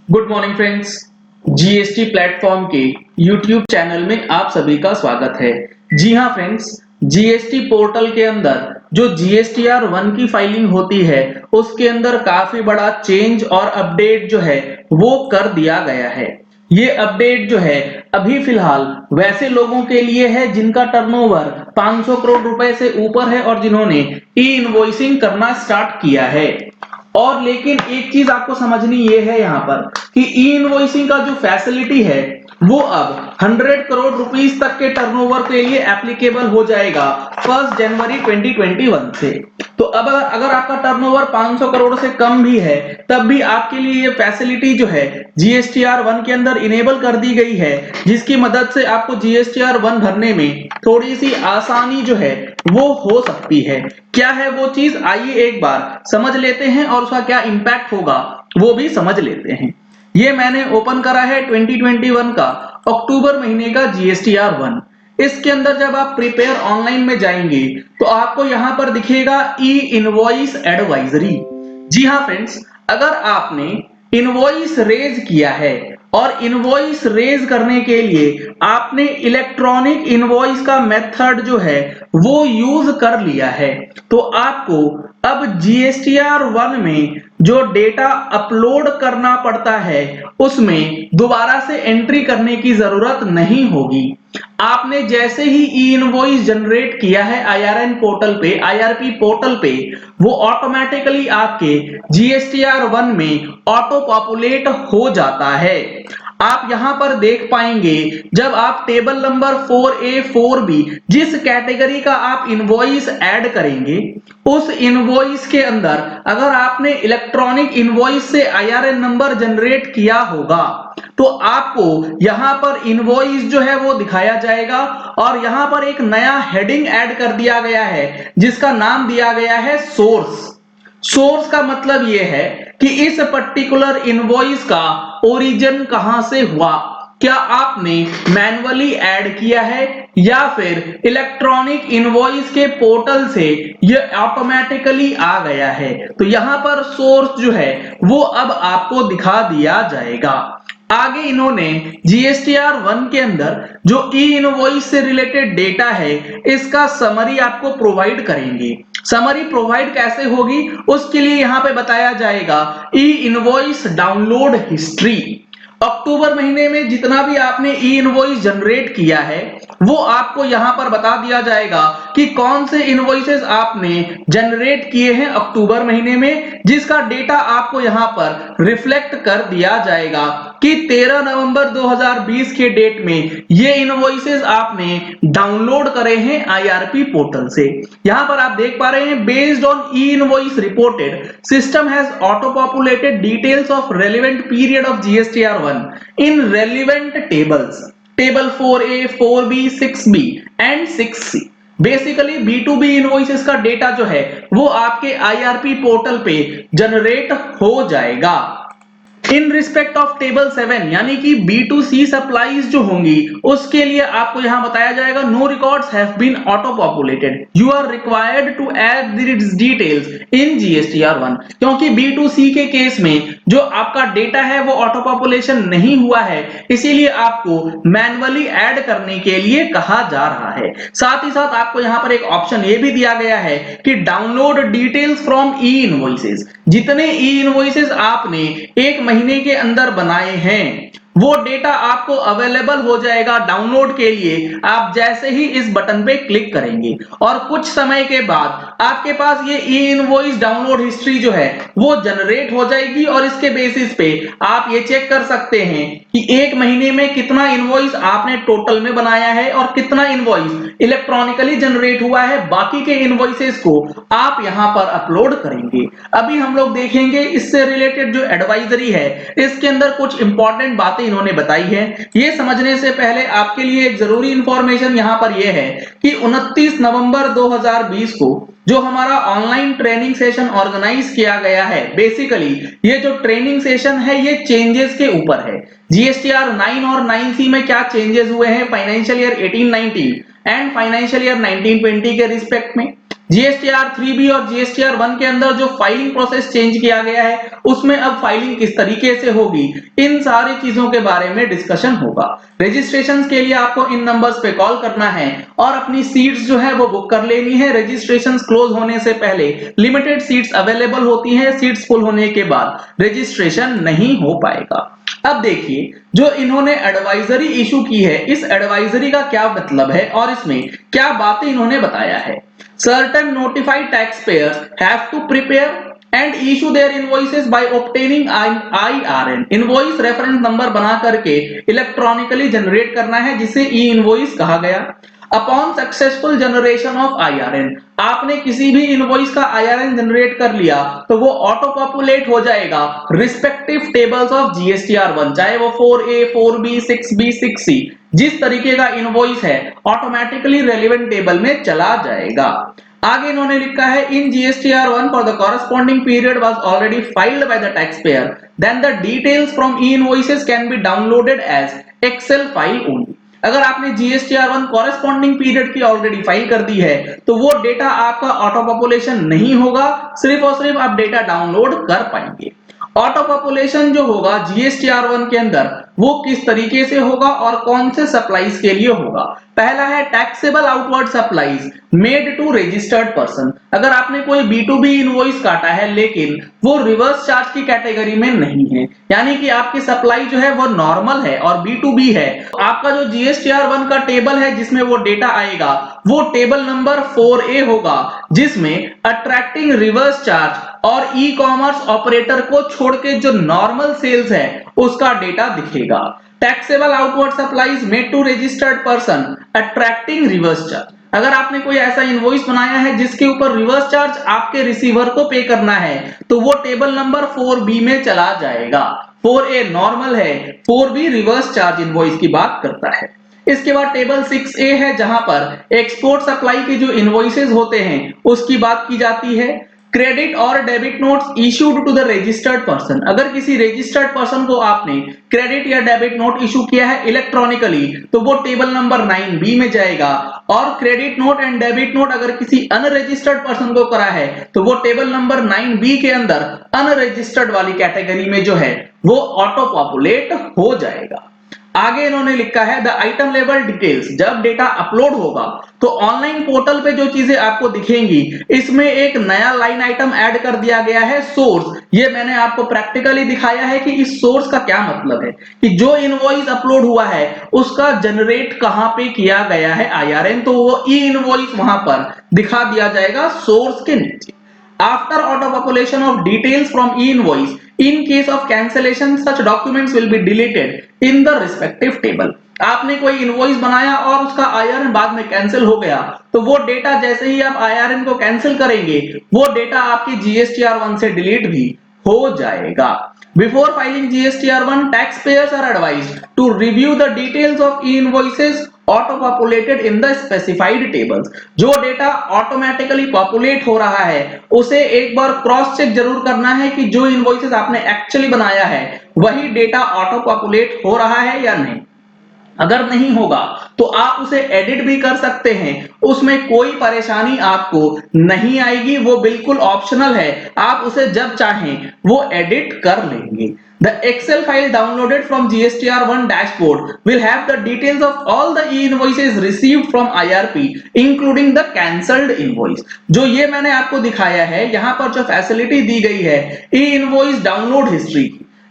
Good morning friends. GST platform के YouTube channel में आप सभी का स्वागत है। जी हाँ फ्रेंड्स, जीएसटी पोर्टल के अंदर जो जीएसटीआर 1 की फाइलिंग होती है उसके अंदर काफी बड़ा चेंज और अपडेट जो है वो कर दिया गया है। ये अपडेट जो है अभी फिलहाल वैसे लोगों के लिए है जिनका टर्नओवर 500 करोड़ रुपए से ऊपर है और जिन्होंने ई इनवॉइसिंग करना स्टार्ट किया है। और लेकिन एक चीज आपको समझनी ये है यहाँ पर कि ई इनवॉइसिंग का जो फैसिलिटी है वो अब 100 करोड़ रुपीस तक के टर्नओवर के लिए एप्लीकेबल हो जाएगा 1 जनवरी 2021 से। तो अब अगर आपका टर्नओवर 500 करोड़ से कम भी है तब भी आपके लिए ये फैसिलिटी जो है जीएसटीआर 1 के अंदर इनेबल कर दी गई है, जिसकी मदद से आपको जीएसटीआर 1 भरने में थोड़ी सी आसानी जो है वो हो सकती है। क्या है वो चीज, आइए एक बार समझ लेते हैं और उसका क्या इंपैक्ट होगा वो भी समझ लेते हैं। ये मैंने ओपन करा है 2021 का अक्टूबर महीने का जीएसटीआर 1। इसके अंदर जब आप प्रिपेयर ऑनलाइन में जाएंगे तो आपको यहां पर दिखेगा ई इनवॉइस एडवाइजरी। जी हाँ फ्रेंड्स, अगर आपने इनवॉइस रेज किया है और इनवॉइस रेज करने के लिए आपने इलेक्ट्रॉनिक इनवॉइस का मेथड जो है वो यूज कर लिया है तो आपको अब जीएसटीआर 1 में जो डेटा अपलोड करना पड़ता है उसमें दोबारा से एंट्री करने की जरूरत नहीं होगी। आपने जैसे ही ई इनवॉइस जनरेट किया है आईआरएन पोर्टल पे, आईआरपी पोर्टल पे, वो ऑटोमेटिकली आपके जीएसटीआर 1 में ऑटो पॉपुलेट हो जाता है। आप यहां पर देख पाएंगे जब आप टेबल नंबर 4A 4B जिस कैटेगरी का आप इनवॉइस ऐड करेंगे उस इनवॉइस के अंदर अगर आपने इलेक्ट्रॉनिक इनवॉइस से आईआरएन नंबर जनरेट किया होगा तो आपको यहां पर इनवॉइस जो है वो दिखाया जाएगा और यहां पर एक नया हेडिंग ऐड कर दिया गया है जिसका नाम दिया गया है सोर्स। सोर्स का मतलब यह है कि इस पर्टिकुलर इनवॉइस का ओरिजिन कहां से हुआ, क्या आपने मैन्युअली ऐड किया है या फिर इलेक्ट्रॉनिक इनवॉइस के पोर्टल से यह ऑटोमेटिकली आ गया है। तो यहां पर सोर्स जो है वो अब आपको दिखा दिया जाएगा। आगे इन्होंने जीएसटीआर 1 के अंदर जो ई इनवॉइस से रिलेटेड डेटा है इसका समरी आपको प्रोवाइड करेंगे। समरी प्रोवाइड कैसे होगी उसके लिए यहां पे बताया जाएगा ई इनवॉइस डाउनलोड हिस्ट्री। अक्टूबर महीने में जितना भी आपने ई इनवॉइस जनरेट किया है वो आपको यहां पर बता दिया जाएगा कि कौन से इनवॉइसेस आपने जनरेट किए हैं अक्टूबर महीने में, जिसका डेटा आपको यहां पर रिफ्लेक्ट कर दिया जाएगा कि 13 नवंबर 2020 के डेट में ये इनवॉइसेस आपने डाउनलोड करे हैं आईआरपी पोर्टल से। यहां पर आप देख पा रहे हैं based on E invoice reported system has auto populated details of relevant period of GSTR 1 in relevant tables, table 4A 4B 6B and 6C। Basically B2B invoices का डेटा जो है वो आपके आईआरपी पोर्टल पे जनरेट हो जाएगा। In respect of table 7 यानी कि B2C सप्लाईज जो होंगी उसके लिए आपको यहां बताया जाएगा no records have been auto populated, you are required to add this details in GSTR 1। क्योंकि B2C के केस में जो आपका डेटा है वो ऑटो पॉपुलेशन नहीं हुआ है इसीलिए आपको मैन्युअली ऐड करने के लिए कहा जा रहा है। साथ ही साथ आपको यहां पर एक ऑप्शन ये भी दिया गया है कि download details from e invoices. जितने ई इनवॉइसेस आपने एक महीने के अंदर बनाए हैं वो डेटा आपको अवेलेबल हो जाएगा डाउनलोड के लिए आप जैसे ही इस बटन पे क्लिक करेंगे और कुछ समय के बाद आपके पास ये ई इनवॉइस डाउनलोड हिस्ट्री जो है वो जनरेट हो जाएगी और इसके बेसिस पे आप ये चेक कर सकते हैं कि एक महीने में कितना इनवॉइस आपने टोटल में बनाया है और कितना इनवॉइस इलेक्ट्रॉनिकली जनरेट हुआ है। बाकी के इनवॉइसेस को आप यहां पर अपलोड करेंगे। अभी हम लोग देखेंगे इससे रिलेटेड जो एडवाइजरी है इसके अंदर कुछ इंपॉर्टेंट बातें इन्होंने बताई है। ये समझने से पहले आपके लिए एक जरूरी इंफॉर्मेशन यहां पर यह है कि 29 नवंबर 2020 को जो हमारा ऑनलाइन ट्रेनिंग सेशन ऑर्गेनाइज किया गया है, बेसिकली ये जो ट्रेनिंग सेशन है ये चेंजेस के ऊपर है। जीएसटीआर 9 और 9C में क्या चेंजेस हुए हैं financial year 18-19 and financial year 19-20 के रिस्पेक्ट में, जीएसटीआर 3B और जीएसटीआर 1 के अंदर जो फाइलिंग प्रोसेस चेंज किया गया है उसमें अब फाइलिंग किस तरीके से होगी, इन सारी चीजों के बारे में डिस्कशन होगा। रजिस्ट्रेशन के लिए आपको इन नंबर्स पे कॉल करना है और अपनी सीट्स जो है वो बुक कर लेनी है। रजिस्ट्रेशन क्लोज होने से पहले लिमिटेड सीट्स अवेलेबल होती हैं, सीट्स फुल होने के बाद रजिस्ट्रेशन नहीं हो पाएगा। अब देखिए जो इन्होंने एडवाइजरी इशू की है, इस एडवाइजरी का क्या मतलब है और इसमें क्या बातें इन्होंने बताया है। Certain notified taxpayers have to prepare and issue their invoices by obtaining an IRN, invoice reference number बना करके इलेक्ट्रॉनिकली जनरेट करना है जिसे ई इनवॉइस कहा गया। Upon successful generation of IRN, आपने किसी भी इनवॉइस का IRN जनरेट कर लिया तो वो ऑटो पॉपुलेट हो जाएगा रिस्पेक्टिव टेबल्स ऑफ GSTR1, चाहे वो 4A, 4B, 6B, 6C, जिस तरीके का इनवॉइस है ऑटोमेटिकली रेलेवेंट टेबल में चला जाएगा। आगे इन्होंने लिखा है in GSTR1 for the corresponding period was already filed by the taxpayer, then the details from e invoices can be downloaded as Excel file only. अगर आपने GSTR1 कॉरेस्पॉन्डिंग पीरियड की ऑलरेडी फाइल कर दी है तो वो डेटा आपका auto population नहीं होगा, सिर्फ और सिर्फ आप डेटा डाउनलोड कर पाएंगे। ऑटो पॉपुलेशन जो होगा GSTR1 के अंदर वो किस तरीके से होगा और कौन से सप्लाईज के लिए होगा। पहला है taxable outward supplies made to registered person. अगर आपने कोई B2B इनवॉइस काटा है लेकिन वो रिवर्स चार्ज की कैटेगरी में नहीं है, यानी कि आपकी सप्लाई जो है वो नॉर्मल है और B2B है, आपका जो GSTR1 का टेबल है जिसमें वो डेटा आएगा वो टेबल नंबर 4A होगा, जिसमें अट्रैक्टिंग रिवर्स चार्ज और ई कॉमर्स ऑपरेटर को छोड़ के जो नॉर्मल सेल्स है उसका डेटा दिखेगा। Taxable outward supplies made to registered person attracting reverse charge, अगर आपने कोई ऐसा इनवॉइस बनाया है जिसके ऊपर रिवर्स चार्ज आपके रिसीवर को पे करना है तो वो टेबल नंबर 4B में चला जाएगा। 4A नॉर्मल है, 4B रिवर्स चार्ज इनवॉइस की बात करता है। इसके बाद टेबल 6A है जहां पर एक्सपोर्ट सप्लाई के जो इनवॉइसेस होते हैं उसकी बात की जाती है। क्रेडिट और debit notes issued to the registered person, अगर किसी रजिस्टर्ड पर्सन को आपने क्रेडिट या डेबिट नोट इशू किया है इलेक्ट्रॉनिकली तो वो टेबल नंबर 9B में जाएगा, और credit note and debit note अगर किसी अनरजिस्टर्ड पर्सन को करा है तो वो टेबल नंबर 9B के अंदर अनरजिस्टर्ड वाली कैटेगरी में जो है वो ऑटो पॉपुलेट हो जाएगा। आगे इन्होंने लिखा है द आइटम लेवल डिटेल्स, जब डेटा अपलोड होगा तो ऑनलाइन पोर्टल पे जो चीजें आपको दिखेंगी इसमें एक नया लाइन आइटम ऐड कर दिया गया है सोर्स। ये मैंने आपको प्रैक्टिकली दिखाया है कि इस सोर्स का क्या मतलब है कि जो इनवॉइस अपलोड हुआ है उसका जनरेट कहां पे किया गया है IRN, तो वो ई इनवॉइस वहां पर दिखा दिया जाएगा सोर्स के नीचे। After auto population of details from e-invoice, in case of cancellation, such documents will be deleted in the respective table. आपने कोई इनवॉइस बनाया और उसका IRN बाद में कैंसिल हो गया तो वो डेटा जैसे ही आप IRN को कैंसिल करेंगे वो डेटा आपकी GSTR1 से डिलीट भी हो जाएगा। Before filing GSTR1, taxpayers are advised to review the details of e-invoices auto populated in the specified tables. जो डेटा ऑटोमेटिकली पॉपुलेट हो रहा है उसे एक बार क्रॉस चेक जरूर करना है कि जो इनवॉइसेस आपने एक्चुअली बनाया है वही डेटा ऑटो पॉपुलेट हो रहा है या नहीं। अगर नहीं होगा तो आप उसे एडिट भी कर सकते हैं, उसमें कोई परेशानी आपको नहीं आएगी, वो बिल्कुल ऑप्शनल है, आप उसे जब चाहें वो एडिट कर लेंगे। The Excel file downloaded from GSTR1 dashboard will have the details of all the e-invoices received from IRP including the cancelled invoice। जो ये मैंने आपको दिखाया है यहाँ पर जो फैसिलिटी दी गई है e-invoice डाउनलोड हिस्ट्री,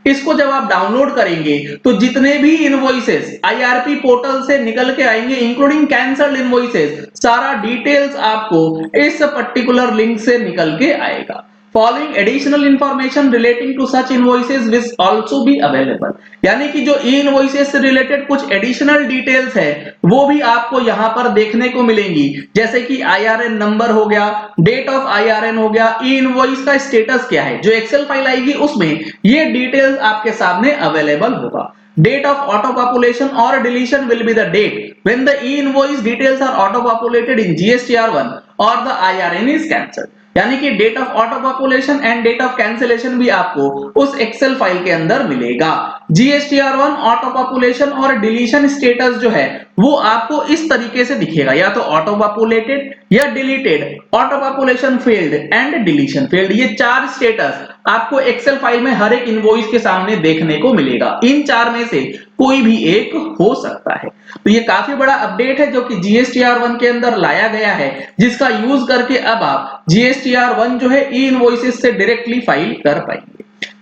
इसको जब आप डाउनलोड करेंगे तो जितने भी इनवॉइसेस IRP पोर्टल से निकल के आएंगे इंक्लूडिंग कैंसल्ड इनवॉइसेस, सारा डिटेल्स आपको इस पर्टिकुलर लिंक से निकल के आएगा। Following additional information relating to such invoices will also be available, यानी कि जो ई इनवॉइसेस से रिलेटेड कुछ एडिशनल डिटेल्स है वो भी आपको यहाँ पर देखने को मिलेंगी, जैसे कि IRN नंबर हो गया, डेट ऑफ IRN हो गया, ई इनवॉइस का स्टेटस क्या है। जो एक्सेल फाइल आएगी उसमें ये डिटेल्स आपके सामने अवेलेबल होगा। Date of auto population or deletion will be the date when the e-invoice details are auto populated in GSTR1 or the IRN is cancelled, यानी कि date of auto population and date of cancellation भी आपको उस Excel file के अंदर मिलेगा। GSTR1 auto population और deletion status जो है वो आपको इस तरीके से दिखेगा, या तो ऑटो पॉपुलेटेड या deleted, auto population failed and deletion failed. ये 4 स्टेटस आपको एक्सेल फाइल में हर एक इनवॉइस के सामने देखने को मिलेगा। इन 4 में से कोई भी एक हो सकता है। तो ये काफी बड़ा अपडेट है जो कि GSTR1 के अंदर लाया गया है, जिसका यूज करके अब आप GSTR1 जो है ई इनवॉइसेस से डायरेक्टली फाइल कर पाएंगे।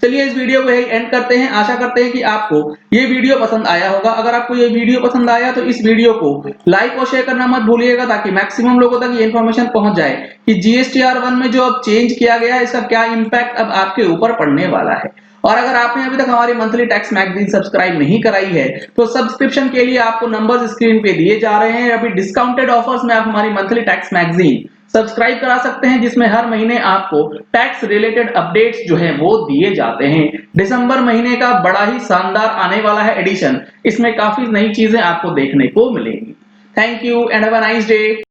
चलिए इस वीडियो को यही एंड करते हैं। आशा करते हैं कि आपको ये वीडियो पसंद आया होगा। अगर आपको ये वीडियो पसंद आया तो इस वीडियो को लाइक और शेयर करना मत भूलिएगा, ताकि मैक्सिमम लोगों तक ये इंफॉर्मेशन पहुंच जाए कि GSTR1 में जो अब चेंज किया गया है इसका क्या इंपैक्ट अब आपके ऊपर पड़ने वाला है। और अगर आपने अभी तक हमारी मंथली टैक्स मैगजीन सब्सक्राइब नहीं कराई है तो सब्सक्रिप्शन के लिए आपको नंबर्स स्क्रीन पे दिए जा रहे हैं। अभी डिस्काउंटेड ऑफर्स में आप हमारी मंथली टैक्स मैगजीन सब्सक्राइब करा सकते हैं, जिसमें हर महीने आपको टैक्स रिलेटेड अपडेट्स जो हैं वो दिए जाते हैं। दिसंबर महीने का बड़ा ही शानदार आने वाला है एडिशन, इसमें काफी नई चीजें आपको देखने को मिलेंगी। Thank you and have a nice day.